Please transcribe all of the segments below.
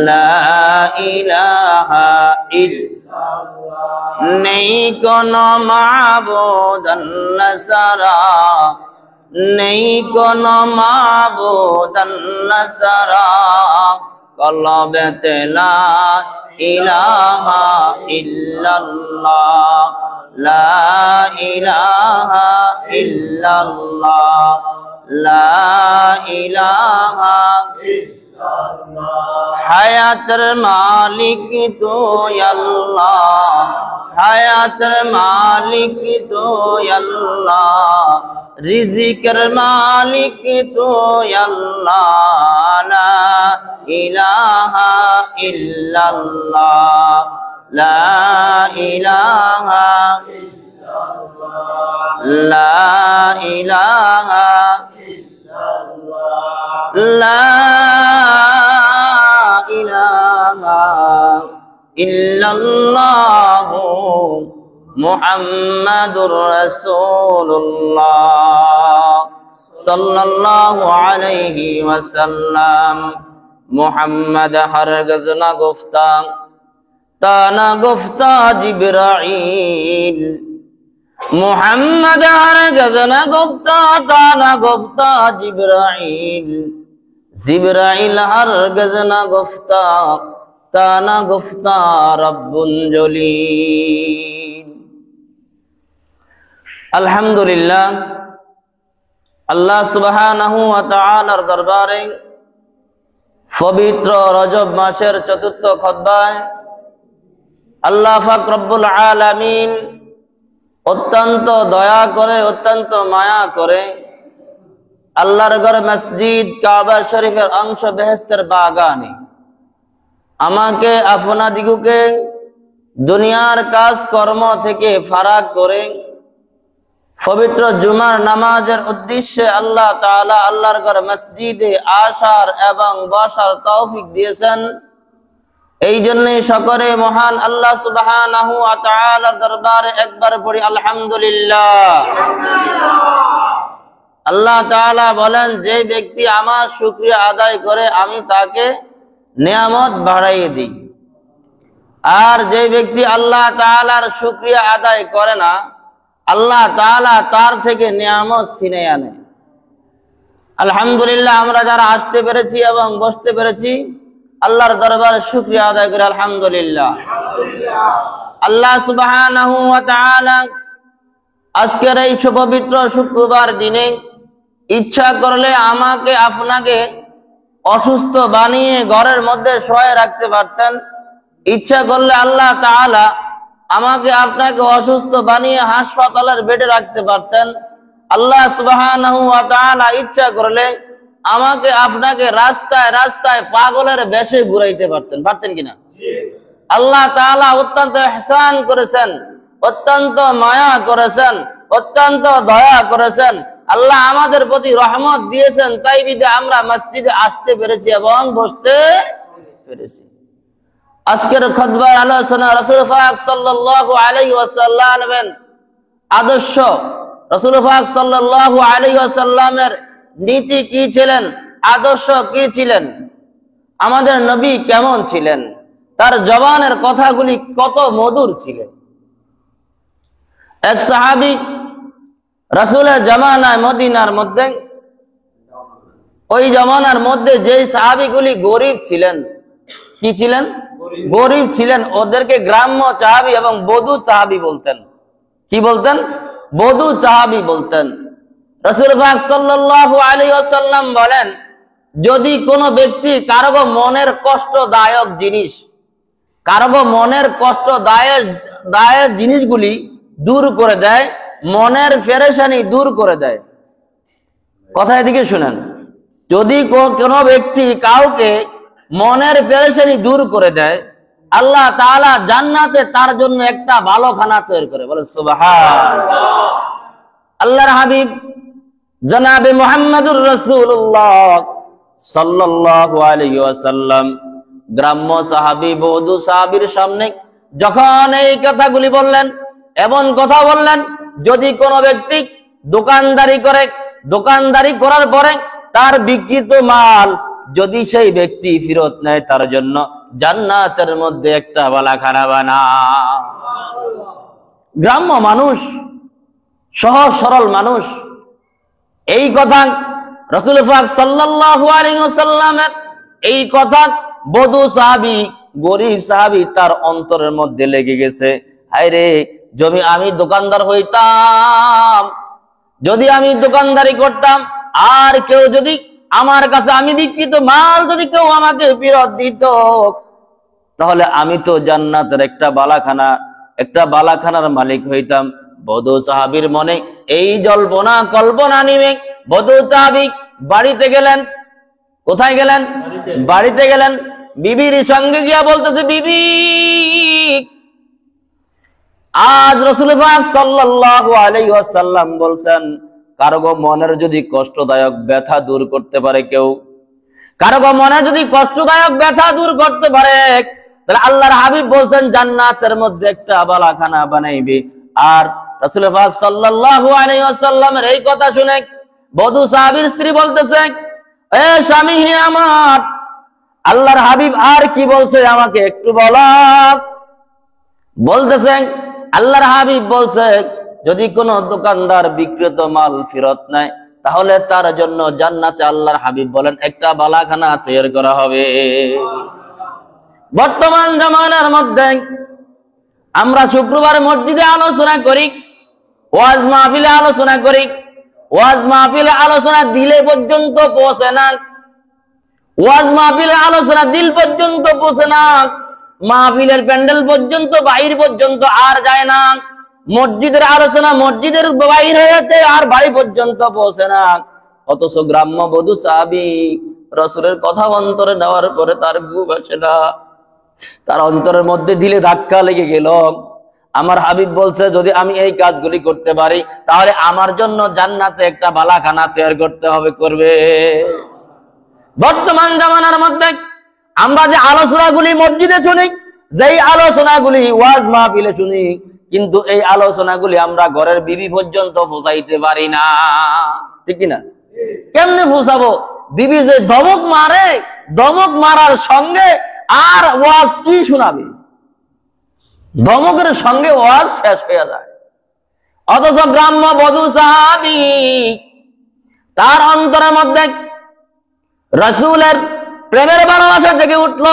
লা ইলাহা ইল্লাল্লাহ নেই কোনো মাবুদ আল্লাহ ছাড়া, নেই কোনো মাবুদ আল্লাহ ছাড়া, কলবেতে লা ইলাহা ইল্লাল্লাহ, লা ইলাহা ইল্লাল্লাহ, লা ইলাহা ইল্লাল্লাহ। হায়াতের মালিক তুই আল্লাহ, হায়াতের মালিক তুই আল্লাহ, রিজিকের মালিক তুই আল্লাহ, লা ইলাহা ইল্লাল্লাহ, লা ইলাহা ইল্লাল্লাহ, লা ইলাহা ইল্লাল্লাহ, লা ইলাহা ইল্লাল্লাহ মুহাম্মাদুর রাসূলুল্লাহ সাল্লাল্লাহু আলাইহি ওয়াসাল্লাম। মুহাম্মদ হরগজ না গুফতা তা না গুফতা জিবরাইল, মুহাম্মদ হরগজ না গুফতা তা না গুফতা জিবরাইল, জিবরাইল হরগজ না গুফতা তা না গুফতা রব্বুল জলিল। আলহামদুলিল্লাহ, আল্লাহ সুবহানাহু ওয়া তাআলার দরবারে পবিত্র রজব মাসের চতুর্থ খুতবায় আল্লাহ পাক রব্বুল আলামিন অত্যন্ত দয়া করে, অত্যন্ত মায়া করে আল্লাহর ঘর মসজিদ কাবা শরীফের অংশ বেহেশতের বাগানে আমাকে আপনাদিগকে দুনিয়ার কাজ কর্ম থেকে ফারাক করে পবিত্র জুমার নামাজের উদ্দেশ্যে আল্লাহ তাআলা আল্লাহর ঘর মসজিদে আসার এবং বসার তৌফিক দিয়েছেন। এই জন্যই সকলে মহান আল্লাহ সুবহানাহু ওয়া তাআলার দরবারে একবার পড়ি আলহামদুলিল্লাহ। আল্লাহ তাআলা বলেন, যে ব্যক্তি আমার শুকরিয়া আদায় করে আমি তাকে নিয়ামত বাড়াইয়ে দিই, আর যে ব্যক্তি আল্লাহ তাআলার শুকরিয়া আদায় করে না আল্লাহ তাআলা তার থেকে নিয়ামত ছিনিয়ে আনে। আলহামদুলিল্লাহ, আমরা যারা আসতে পেরেছি এবং বসতে পেরেছি আল্লাহর দরবারে শুকরিয়া আদায় করি আলহামদুলিল্লাহ। আল্লাহ সুবহানাহু ওয়া তাআলা আজকের এই সুপবিত্র শুক্রবার দিনে ইচ্ছা করলে আমাকে আপনাকে অসুস্থ বানিয়ে ঘরের মধ্যে শোয়ে রাখতে পারতেন, ইচ্ছা করলে আল্লাহ তাআলা আমাকে আপনাকে অসুস্থ বানিয়ে হাসপাতালের বেডে রাখতে পারতেন। আল্লাহ সুবহানাহু ওয়া তাআলা ইচ্ছা করলে আমাকে আপনাকে রাস্তায় রাস্তায় পাগলের বেশে ঘুরাইতে পারতেন, পারতেন কিনা? আল্লাহ তাআলা অত্যন্ত ইহসান করেছেন, অত্যন্ত মায়া করেছেন, অত্যন্ত দয়া করেছেন। আল্লাহ আমাদের প্রতি রহমত দিয়েছেন, তাই বিধে আমরা মসজিদে আসতে পেরেছি এবং বসতে পেরেছি। আজকের খুতবার আলোচনা রাসূল পাক সাল্লাল্লাহু আলাইহি ওয়াসাল্লামের আদর্শ, রাসূল পাক সাল্লাল্লাহু আলাইহি ওয়াসাল্লামের নীতি কি ছিলেন, আদর্শ কি ছিলেন, আমাদের নবী কেমন ছিলেন, তার জবানের কথাগুলি কত মধুর ছিলেন। এক সাহাবী রাসূলের জামানায় মদিনার মধ্যে, ওই জামানার মধ্যে যেই সাহাবীগুলি গরিব ছিলেন, কি ছিলেন? গরিব ছিলেন, ওদেরকে গ্রাম্য সাহাবী এবং বধূ সাহাবী বলতেন। কি বলতেন? বধূ সাহাবী বলতেন। রাসূল পাক সাল্লাল্লাহু আলাইহি ওয়াসাল্লাম বলেন, যদি কোনো ব্যক্তি কারো মনের কষ্টদায়ক জিনিস, কারো মনের কষ্টদায়ক জিনিসগুলি দূর করে দেয়, মনের পেরেশানি দূর করে দেয়। কথা এদিকে শুনেন, যদি কোনো ব্যক্তি কাউকে মনের পেরেশানি দূর করে দেয়, আল্লাহ তাআলা জান্নাতে তার জন্য একটা ভালো খানা তৈরি করে। বলে সুবহানাল্লাহ। আল্লাহর হাবিব জনাবে মুহাম্মদুর রাসূলুল্লাহ সাল্লাল্লাহু আলাইহি ওয়াসাল্লাম গ্রাম্য সাহাবী বধূ সাহাবীর সামনে যখন এই কথাগুলি বললেন, এমন কথা বললেন, যদি কোনো ব্যক্তি দোকানদারি করে, দোকানদারি করার পরে তার বিক্রিত মাল যদি সেই ব্যক্তি ফেরত নেয় তার জন্য জান্নাতের মধ্যে একটা বালাখানা বানা। গ্রাম্য মানুষ, সহজ সরল মানুষ, এই কথা রাসূল পাক সাল্লাল্লাহু আলাইহি ওয়াসাল্লামের এই কথা বধু সাহাবী, গরীব সাহাবী তার অন্তরের মধ্যে লেগে গেছে। হায়রে, যদি আমি দোকানদার হইতাম, যদি আমি দোকানদারি করতাম, আর কেউ যদি আমার কাছে আমি বিক্রিত মাল যদি কেউ আমাকে ফেরত দিত, তাহলে আমি তো জান্নাতের একটা বালাখানার মালিক হইতাম। বধু সাহাবীর মনে এই জল্পনা কল্পনা নিয়ে বধু সাহাবী বাড়িতে গেলেন। কোথায় গেলেন? বাড়িতে গেলেন। বিবির সঙ্গে গিয়া বলতেছে, বিবি, আজ রাসূল পাক সাল্লাল্লাহু আলাইহি ওয়াসাল্লাম বলছেন, কারো মনের যদি কষ্টদায়ক ব্যথা দূর করতে পারে কেউ, কারো মনে যদি কষ্টদায়ক ব্যথা দূর করতে পারে, তাহলে আল্লাহর হাবিব বলছেন জান্নাতের মধ্যে একটা বালাখানা বানাইবে। আর রাসূল পাক সাল্লাল্লাহু আলাইহি ওয়াসাল্লামের এই কথা শুনে বধূ সাহাবীর স্ত্রী বলতেছে, এ স্বামী হে আমার, আল্লাহর হাবিব আর কি বলছে আমাকে একটু বলো। বলতেছেন আল্লাহর হাবিব বলছে, যদি কোন দোকানদার বিক্রিত মাল ফেরত নেয় তাহলে তার জন্য জান্নাতে আল্লাহর হাবিব বলেন একটা বালাখানা তৈরি করা হবে। বর্তমান জামানার মধ্যে আমরা শুক্রবার মসজিদে আলোচনা করি, ওয়াজ মাহফিলে আলোচনা করি, ওয়াজ মাহফিলে আলোচনা দিলে পর্যন্ত পৌঁছে না, ওয়াজ মাহফিলে আলোচনা দিল পর্যন্ত পৌঁছে না, মাহফিলের প্যান্ডেল পর্যন্ত বাইর পর্যন্ত আর যায় না, মসজিদের আলোচনা মসজিদের বাইরে হয়েছে আর বাড়ি পর্যন্ত পৌঁছে না। অথচ গ্রাম্য বধূ সাহাবী রাসূলের কথা অন্তরে নেওয়ার পরে তার ঘুম আসে না, তার অন্তরের মধ্যে দিলে ধাক্কা লেগে গেল। আমার হাবিব বলছে যদি আমি এই কাজগুলি করতে পারি তাহলে আমার জন্য জান্নাতে একটা বালাখানা তৈরি করতে হবে, করবে। বর্তমান জামানার মধ্যে আমরা যে আলোচনাগুলি মসজিদে শুনি, যেই আলোচনাগুলি ওয়াজ মাহফিলে শুনি, কিন্তু এই আলোচনাগুলি আমরা ঘরের বিবি পর্যন্ত পৌঁছাইতে পারি না, ঠিক কিনা? কেমনে পৌঁছাবো? বিবি যে ধমক মারে, ধমক মারার সঙ্গে আর ওয়াজ কি শোনাবে, ধমকের সঙ্গে ওয়াজ শেষ হয়ে যায়। অথচ গ্রাম্য বধূ সাহাবী তার অন্তরের মধ্যে রাসূলের প্রেমের ভালোবাসা জেগে উঠল,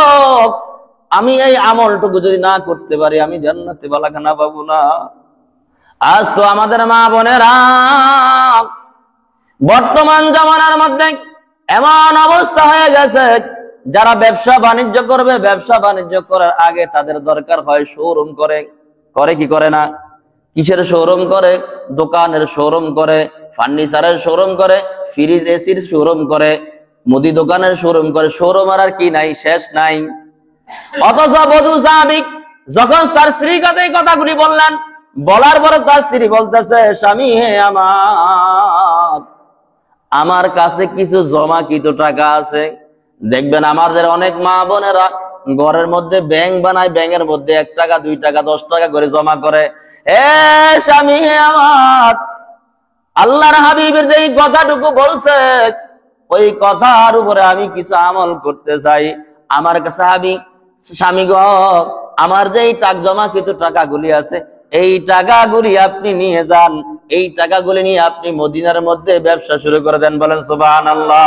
আমি এই আমলটুকু যদি না করতে পারি আমি জান্নাতে বালাখানা পাবো না। আজ তো আমাদের মা বোনেরা বর্তমান জামানার মধ্যে এমন অবস্থা হয়ে গেছে, যারা ব্যবসা বাণিজ্য করবে, ব্যবসা বাণিজ্য করার আগে তাদের দরকার হয় শোরুম করে কি করে না? কিসের শোরুম করে? দোকানের শোরুম করে, ফার্নিচারের শোরুম করে, ফ্রিজ এসির শোরুম করে, মুদি দোকানের শোরুম করে। শোরুম আর কি নাই, শেষ নাই। অথচ বধূ সাহাবী যখন তার স্ত্রীর কাছে এই কথাগুলি বললেন, বলার পরে তার স্ত্রী বলতেছে, স্বামী হে আমার কাছে কিছু জমাকৃত টাকা আছে। দেখবেন আমাদের অনেক মা বোনেরা ঘরের মধ্যে ব্যাংক বানায়, ব্যাংকের মধ্যে 1 টাকা 2 টাকা 10 টাকা করে জমা করে। এ স্বামী হে আমার, আল্লাহর হাবিবের যে কথাটুকু বলছে ওই কথার উপরে আমি কিছু আমল করতে চাই। আমার কাছে স্বামী গো, আমার যে জমাকৃত টাকাগুলি আছে এই টাকাগুলি আপনি নিয়ে যান, এই টাকাগুলি নিয়ে আপনি মদিনার মধ্যে ব্যবসা শুরু করে দেন। বলেন সুবহানাল্লাহ।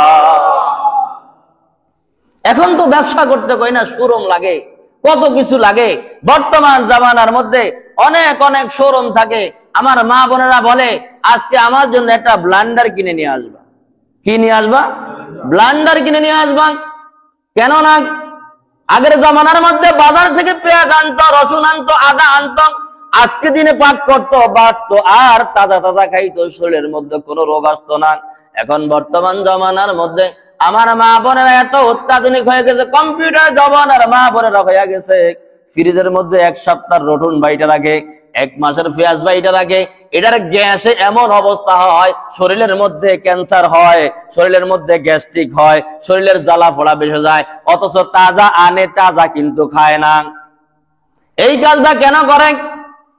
এখন তো ব্যবসা করতে কই না, শোরুম লাগে, কত কিছু লাগে। বর্তমান জামানার মধ্যে অনেক অনেক শোরুম থাকে। আমার মা বোনেরা বলে আজকে আমার জন্য একটা ব্লান্ডার কিনে নিয়ে আসবা। কি নিয়ে আসবা? ব্লান্ডার কিনে নিয়ে আসবা। কেন না, আগের জামানার মধ্যে বাজার থেকে পেঁয়াজ আনতো, রসুন আনতো, আদা আনতো, আজকে দিনে পাক করতো, বাড়তো, আর তাজা তাজা খাইতো, শরীরের মধ্যে কোনো রোগ আসতো না। এখন বর্তমান জামানার মধ্যে আমার মা বোনেরা এত অত্যাধুনিক হয়ে গেছে, কম্পিউটার জমানার মা বোনেরা হয়ে গেছে। ফ্রিজের মধ্যে 1 সপ্তাহ রসুন বাইটা রাখে, 1 মাসের পেঁয়াজ বাইটা রাখে। এটার গ্যাসে এমন অবস্থা হয়, শরীরের মধ্যে ক্যান্সার হয়, শরীরের মধ্যে গ্যাস্ট্রিক হয়, শরীরের জ্বালা ফোড়া বেশি যায়। অথচ তাজা আনে, তাজা কিন্তু খায় না। এই কাজটা কেন করে?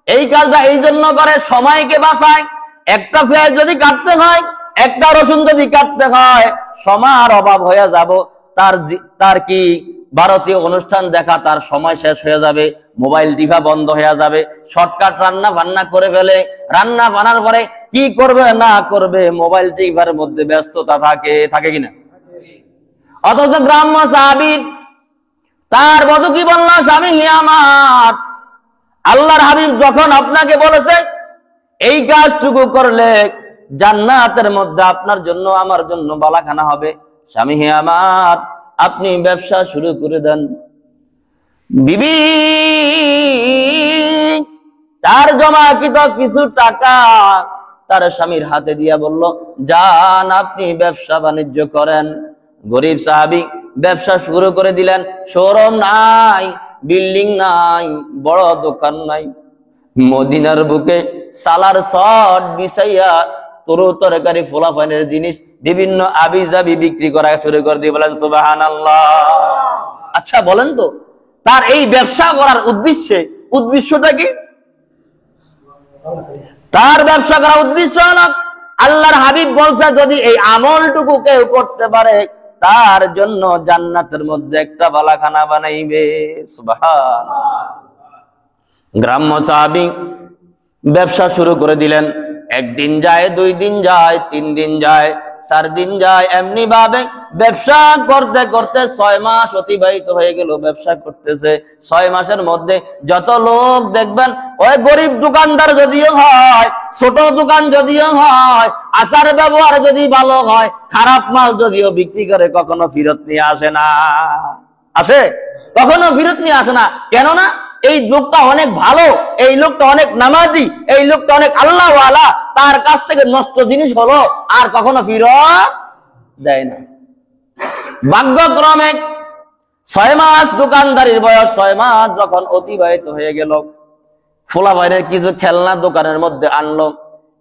এই কাজটা এই জন্য করে, সময়কে বাঁচায়। একটা পেঁয়াজ যদি কাটতে হয়, একটা রসুন যদি কাটতে হয়, সময়ের অভাব হয়ে যাব, তার কি ভারতীয় অনুষ্ঠান দেখা তার সময় শেষ হয়ে যাবে, মোবাইল টিভা বন্ধ হয়ে যাবে, শর্টকাট রান্না বান্না করে ফেলে, রান্না বান্নার পরে কি করবে না করবে মোবাইল টিভার মধ্যে ব্যস্ততা থাকে কিনা? অথচ গ্রাম্য সাহাবী তার বধূ কি বলল, স্বামী আমার, আল্লাহর হাবিব যখন আপনাকে বলেছে এই কাজটুকু করলে জান্নাতের মধ্যে আপনার জন্য আমার জন্য বালাখানা হবে, স্বামী হে আমার আপনি ব্যবসা শুরু করে দেন। বিবি তার জমাকৃত কিছু টাকা তার স্বামীর হাতে দিয়া বলল, যান আপনি ব্যবসা বাণিজ্য করেন। গরিব সাহাবী ব্যবসা শুরু করে দিলেন। শোরুম নাই, বিল্ডিং নাই, বড় দোকান নাই, মদিনার বুকে সালার শট বিছাইয়া তরু তরকারি ফোলাফানের জিনিস বিভিন্ন আবিজাবি বিক্রি করা শুরু করে দিয়ে বলেন সুবহানাল্লাহ। আচ্ছা বলেন তো তার এই ব্যবসা করার উদ্দেশ্যটা কি? তার ব্যবসা করার উদ্দেশ্য হলো আল্লাহর হাবিব বলছে যদি এই আমলটুকু কেউ করতে পারে তার জন্য জান্নাতের মধ্যে একটা বালাখানা বানাইবে। সুবহানাল্লাহ। গ্রাম্য সাহাবী ব্যবসা শুরু করে দিলেন। একদিন যায়, 2 দিন যায়, 3 দিন যায়, 4 দিন যায়, এমনি ভাবে ব্যবসা করতে করতে 6 মাস অতিবাহিত হয়ে গেল। ব্যবসা করতেছে, 6 মাসের মধ্যে যত লোক দেখবেন, ওই গরিব দোকানদার যদিও হয়, ছোট দোকান যদিও হয়, আচার ব্যবহার যদি ভালো হয়, খারাপ মাল যদিও বিক্রি করে কখনো ফেরত নিয়ে আসে না। আসে? কখনো ফেরত নিয়ে আসে না। কেননা এই লোকটা অনেক ভালো, এই লোকটা অনেক নামাজি, এই লোকটা অনেক আল্লাহওয়ালা, তার কাছ থেকে নষ্ট জিনিস হলো আর কখনো ফেরত দেয় না। ভাগ্যক্রমে 6 মাস দোকানদারির বয়স, 6 মাস যখন অতিবাহিত হয়ে গেল, ফোলা ভাইয়ের কিছু খেলনা দোকানের মধ্যে আনলো।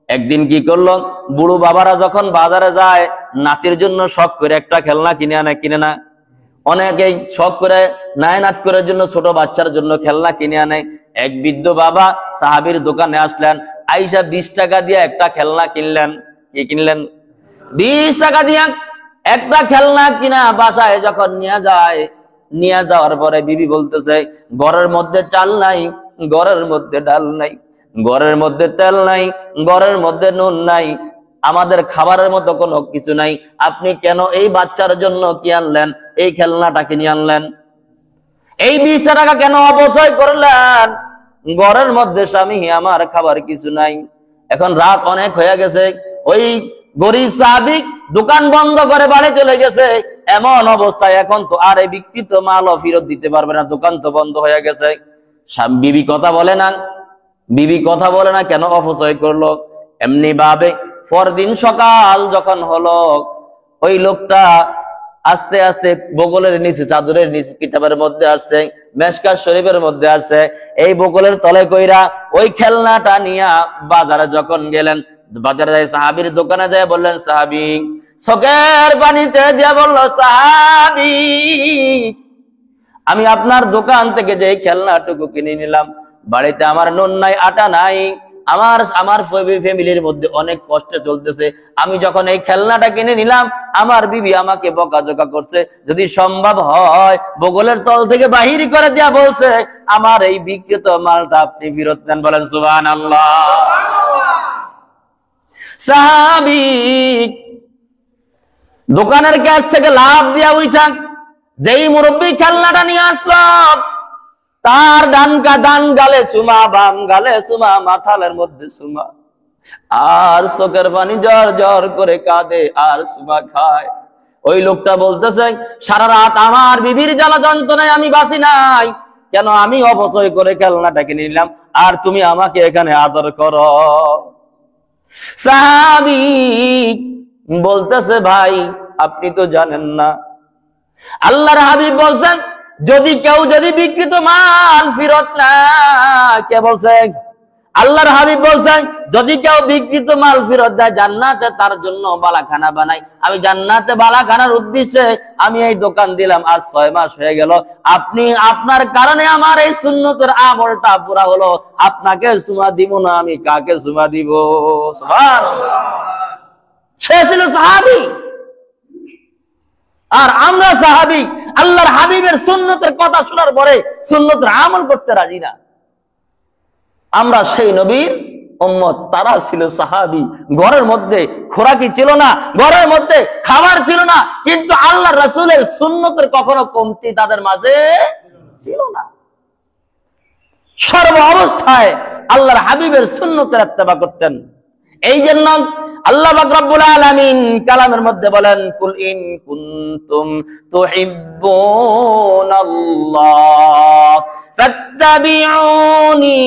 একদিন কি করলো, বুড়ো বাবারা যখন বাজারে যায় নাতির জন্য শখ করে একটা খেলনা কিনে না, অনেকেই শখ করে নায়নাত করার জন্য ছোট বাচ্চার জন্য খেলনা কিনে আনে। এক বৃদ্ধ বাবা সাহাবীর দোকানে আসলেন, আইসা 20 টাকা দিয়ে একটা খেলনা কিনলেন। কি কিনলেন? 20 টাকা দিয়ে একটা খেলনা কিনা বাসায় যখন নিয়ে যাওয়ার পরে বিবি বলতেছে, ঘরের মধ্যে চাল নাই, ঘরের মধ্যে ডাল নাই, ঘরের মধ্যে তেল নাই, ঘরের মধ্যে নুন নাই, আমাদের খাবারের মতো কোনো কিছু নাই, আপনি কেন এই বাচ্চার জন্য কি আনলেন, এই খেলনাটা কিনে আনলেন? এই 20 টাকা কেন অপচয় করলেন? ঘরের মধ্যে স্বামী আমার খাবার কিছু নাই। এখন রাত অনেক হয়ে গেছে, ওই গরিব সাহাবী দোকান বন্ধ করে বাড়ি চলে গেছে। এমন অবস্থায় এখন তো আর এই বিক্রিত মালও ফেরত দিতে পারবে না, দোকান তো বন্ধ হয়ে গেছে। বিবি কথা বলে না, কেন অপচয় করলো? এমনি ভাবে পরদিন সকাল যখন হলো, ওই লোকটা আস্তে আস্তে বগলের নিচে, চাদরের নিচে, কিতাবের মধ্যে আসছে, মেশকাত শরীফের মধ্যে আসছে, এই বগলের তলে কইরা ওই খেলনাটা নিয়ে বাজারে যখন গেলেন, বাজারে যাই সাহাবীর দোকানে যায় বললেন, সাহাবী চোখের পানি ছেড়ে দিয়া বলল, সাহাবী আমি আপনার দোকান থেকে যে খেলনাটুকু কিনে নিলাম, বাড়িতে আমার নুন নাই, আটা নাই, আমার ফ্যামিলির মধ্যে অনেক কষ্টে চলতেছে, আমি যখন এই খেলনাটা কিনে নিলাম আমার বিবি আমাকে বকাঝকা করছে, যদি সম্ভব হয় বগলের তল থেকে বাহির করে দেয়া বলছে আমার এই বিক্রিত মালটা আপনি ফেরত নেন। বলেন সুবহানাল্লাহ। সাহাবী দোকানের কাছ থেকে লাভ দিয়া উঠা যেই মুরব্বী খেলনাটা নিয়ে আসলো, তার ডান গালে চুমা, বাম গালে চুমা, মাথালের মধ্যে চুমা, আর চোখের পানি ঝর ঝর করে কাঁদে আর চুমা খায়। ওই লোকটা বলতেছে, সারা রাত আমার বিবির জ্বালা যন্ত্রণায় আমি বাঁচি নাই, কেন আমি অপচয় করে খেলনাটা কিনে নিলাম আর তুমি আমাকে এখানে আদর করো। সাহাবী বলতেছে, ভাই আপনি তো জানেন না, আল্লাহর হাবিব বলছেন যদি বিকৃত মাল ফেরত না, কে বলছেন? আল্লাহর হাবিব বলছেন যদি কেউ বিকৃত মাল ফেরত দেয় জান্নাতে তার জন্য বালাখানা বানাই। আমি জান্নাতে বালাখানার উদ্দেশ্যে আমি এই দোকান দিলাম, আজ 6 মাস হয়ে গেল, আপনার কারণে আমার এই সুন্নতের আমলটা পুরা হলো, আপনাকে সুমা দিব না, আমি কাকে সুমা দিব? সুবহানাল্লাহ। সে ছিল সাহাবী। আর আমরা সাহাবী আল্লাহর হাবিবের সুন্নতের কথা শোনার পরে সুন্নতের আমল করতে রাজি না। আমরা সেই নবীর উম্মত, তারা ছিল সাহাবী। ঘরের মধ্যে খোরাকি ছিল না, ঘরের মধ্যে খাবার ছিল না, কিন্তু আল্লাহ রাসূলের সুন্নতের কখনো কমতি তাদের মাঝে ছিল না। সর্ব অবস্থায় আল্লাহর হাবিবের সুন্নতের ইত্তেবা করতেন। এই জন্য আল্লাহ পাক রব্বুল আলামিন কালামের মধ্যে বলেন, কুল ইন কুনতুম তুহিব্বুনাল্লাহ ফাত্তাবিউনি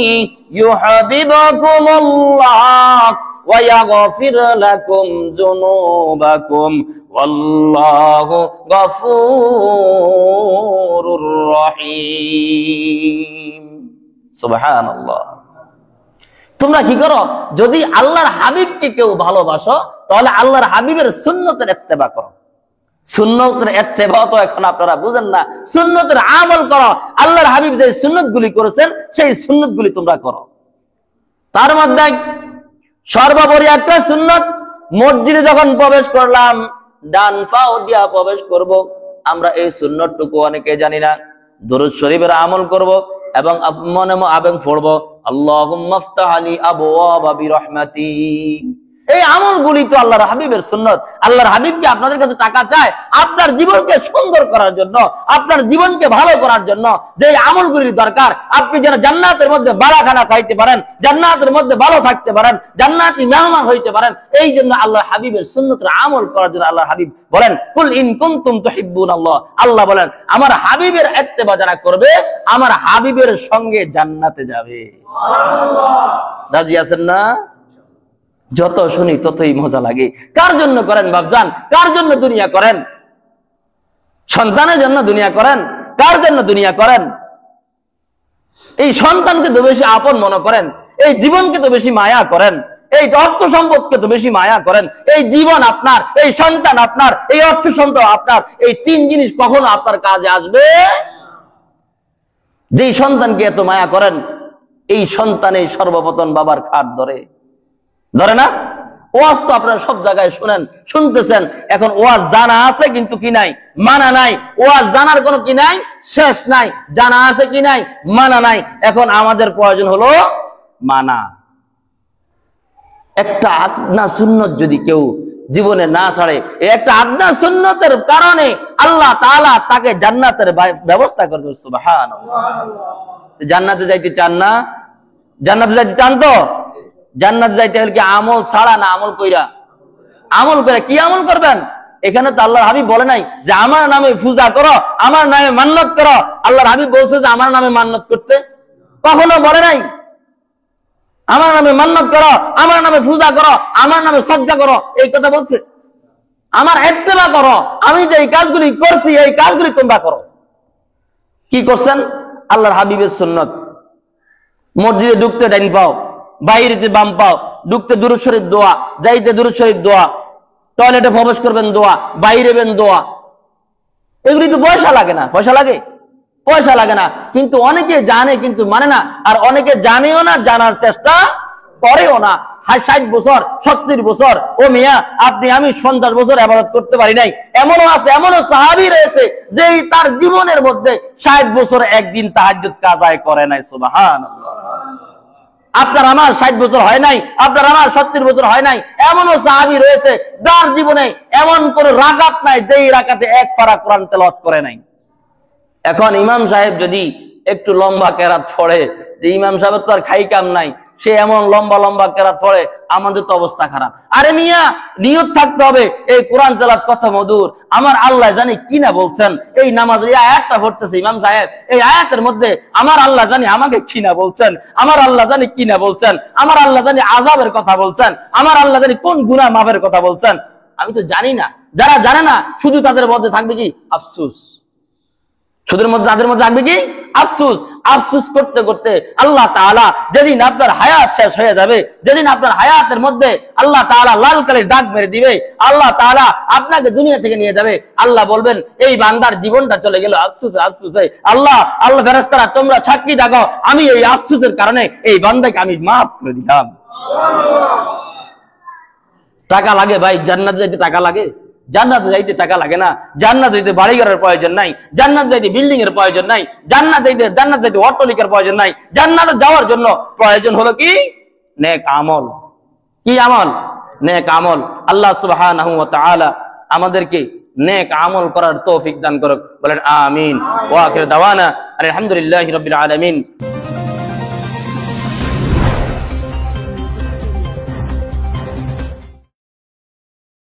ইউহিব্বুকুমুল্লাহ ওয়া ইয়াগফির লাকুম যুনুবাকুম ওয়াল্লাহু গফুরুর রহিম। সুবহানাল্লাহ। তোমরা কি করো? যদি আল্লাহর হাবিবকে কেউ ভালোবাসো তাহলে আল্লাহর হাবিবের সুন্নতের ইত্তেবা করো। সুন্নতের ইত্তেবা তো এখন আপনারা বুঝেন না, সুন্নতের আমল করো। আল্লাহর হাবিব যে সুন্নতগুলি করেছেন সেই সুন্নতগুলি তোমরা করো। তার মধ্যে সর্বোপরি একটা সুন্নত, মসজিদে যখন প্রবেশ করলাম ডান পাও দিয়া প্রবেশ করব। আমরা এই সুন্নতটুকু অনেকে জানি না। দরুদ শরীফের আমল করব এবং মনে আবেগ পড়বো, আল্লাহুম্মা আফতাহ আলী আবওয়াবা বিরহমাতিক। এই আমলগুলি তো আল্লাহর হাবিবের সুন্নত। আল্লাহর হাবিবকে আপনাদের কাছে টাকা চায় আপনার জীবনকে সুন্দর করার জন্য, আপনার জীবনকে ভালো করার জন্য। যে আমলগুলির দরকার আপনি যেন জান্নাতের মধ্যে বাড়াখানা খাইতে পারেন, জান্নাতের মধ্যে ভালো থাকতে পারেন, জান্নাতি মেহমান হইতে পারেন। এই জন্য আল্লাহর হাবিবের সুন্নতের আমল করার জন্য আল্লাহর হাবিব বলেন, কুল ইন কুনতুম তুহিব্বুনাল্লাহ। আল্লাহ বলেন, আমার হাবিবের ইত্তেবা যারা করবে আমার হাবিবের সঙ্গে জান্নাতে যাবে। সুবহানাল্লাহ। রাজি আছেন না? যত শুনি ততই মজা লাগে। কার জন্য করেন বাপজান? কার জন্য দুনিয়া করেন? সন্তানের জন্য দুনিয়া করেন? কার জন্য দুনিয়া করেন? এই সন্তানকে তো বেশি আপন মনে করেন, এই জীবনকে তো বেশি মায়া করেন, এই অর্থ সম্পদকে তো বেশি মায়া করেন। এই জীবন আপনার, এই সন্তান আপনার, এই অর্থ সম্পদ আপনার। এই তিন জিনিস কখনো আপনার কাজে আসবে? যেই সন্তানকে এত মায়া করেন, এই সন্তানে সর্বপ্রথম বাবার খাট ধরে না? ওয়াজ তো আপনারা সব জায়গায় শুনেন, শুনতেছেন। এখন ওয়াজ জানা আছে কিন্তু কি নাই? মানা নাই। ওয়াজ জানার কোনো কি নাই? শেষ নাই। জানা আছে কি নাই? মানা নাই। এখন আমাদের প্রয়োজন হলো মানা। একটা আদনা সুন্নত যদি কেউ জীবনে না ছাড়ে, একটা আদনা সুন্নতের কারণে আল্লাহ তাআলা তাকে জান্নাতের ব্যবস্থা করে দেন। সুবহানাল্লাহ। জান্নাতে যাইতে চান না? জান্নাতে যাইতে চান তো? জান্নাতে যাইতে হলে কি আমল ছাড়া না আমল কইরা? আমল করে। কি আমল করবেন? এখানে তো আল্লাহর হাবিব বলে নাই যে আমার নামে পূজা করো, আমার নামে মান্নত করো। আল্লাহর হাবিব বলছে যে আমার নামে মান্নত করতে? কখনো বলে নাই। আমার নামে মান্নত করো, আমার নামে পূজা করো, আমার নামে সজ্জা করো, এই কথা বলছে? আমার ইত্তেবা করো, আমি যে এই কাজগুলি করছি এই কাজগুলি তোমরা করো। কি করছেন? আল্লাহর হাবিবের সুন্নত। মসজিদে ঢুকতে ডাইন পাও, বাইরেতে বাম পাও, ঢুকতে দুরূদ শরীফ দোয়া, যাইতে দুরূদ শরীফ দোয়া, টয়লেটে প্রবেশ করবেন দোয়া, বাইরে বেন দোয়া। এগুলি তো পয়সা লাগে না। পয়সা লাগে? পয়সা লাগে না। কিন্তু অনেকে জানে কিন্তু মানে না, আর অনেকে জানেও না, জানার চেষ্টা করেও না। 60 বছর 70 বছর ও মিয়া আপনি আমি 50 বছর ইবাদত করতে পারি নাই, এমনও আছে। এমনও সাহাবী রয়েছে যে তার জীবনের মধ্যে 60 বছর একদিন তাহাজ্জুদ কাজা করে নাই। সুবহানাল্লাহ। আপনার আমার 60 বছর হয় নাই, আপনার আমার 70 বছর হয় নাই। এমনও সাহাবী রয়েছে যার জীবনে এমন কোনো রাকাত নাই যেই রাকাতে এক পারা কোরআন তেলাওয়াত করে নাই। এখন ইমাম সাহেব যদি একটু লম্বা কেরাত পড়ে, যে ইমাম সাহেবের তো আর খাই কাম নাই, সে এমন লম্বা লম্বা কেরাত পড়ে, আমাদের তো অবস্থা খারাপ। আরে মিয়া, নিয়ত থাকতে হবে এই কোরআন তেলাওয়াত কত মধুর, আমার আল্লাহ জানি কি না বলছেন। এই নামাজ এই আয়াতটা পড়তেছে ইমাম সাহেব, এই আয়াতের মধ্যে আমার আল্লাহ জানি আমাকে কি না বলছেন, আমার আল্লাহ জানি কি না বলছেন, আমার আল্লাহ জানি আযাবের কথা বলছেন, আমার আল্লাহ জানি কোন গুনাহ মাফের কথা বলছেন, আমি তো জানি না। যারা জানে না শুধু তাদের মধ্যে থাকবে কি আফসোস। তাদের মধ্যে থাকবে কি আফসোস। আফসোস করতে করতে আল্লাহ তাআলা যেদিন আপনার হায়াত শেষ হয়ে যাবে, যেদিন আপনার হায়াতের মধ্যে আল্লাহ তাআলা লাল কালির দাগ মেরে দিবে, আল্লাহ তাআলা আপনাকে দুনিয়া থেকে নিয়ে যাবে, আল্লাহ বলবেন এই বান্দার জীবনটা চলে গেল আফসোসে আফসোসে। আল্লাহ ফেরেশতারা তোমরা সাক্ষী থাকো, আমি এই আফসোসের কারণে এই বান্দাকে আমি মাফ করে দিলাম। টাকা লাগে ভাই, জান্নাতে যেতে টাকা লাগে? জান্নাতে যাইতে টাকা লাগে না, জান্নাত যাইতে বাড়িঘরের প্রয়োজন নাই, জান্নাত যাইতে বিল্ডিং এর প্রয়োজন নাই, জান্নাত যাইতে অট্টালিকার প্রয়োজন নাই। জান্নাতে যাওয়ার জন্য প্রয়োজন হলো কি? নেক আমল। কি আমল? নেক আমল। আল্লাহ সুবহানাহু ওয়া তাআলা আমাদেরকে নেক আমল করার তৌফিক দান করুক। বলেন আমিন। ওয়া আখির দাওয়ানা আলহামদুলিল্লাহি রাব্বিল আলামিন।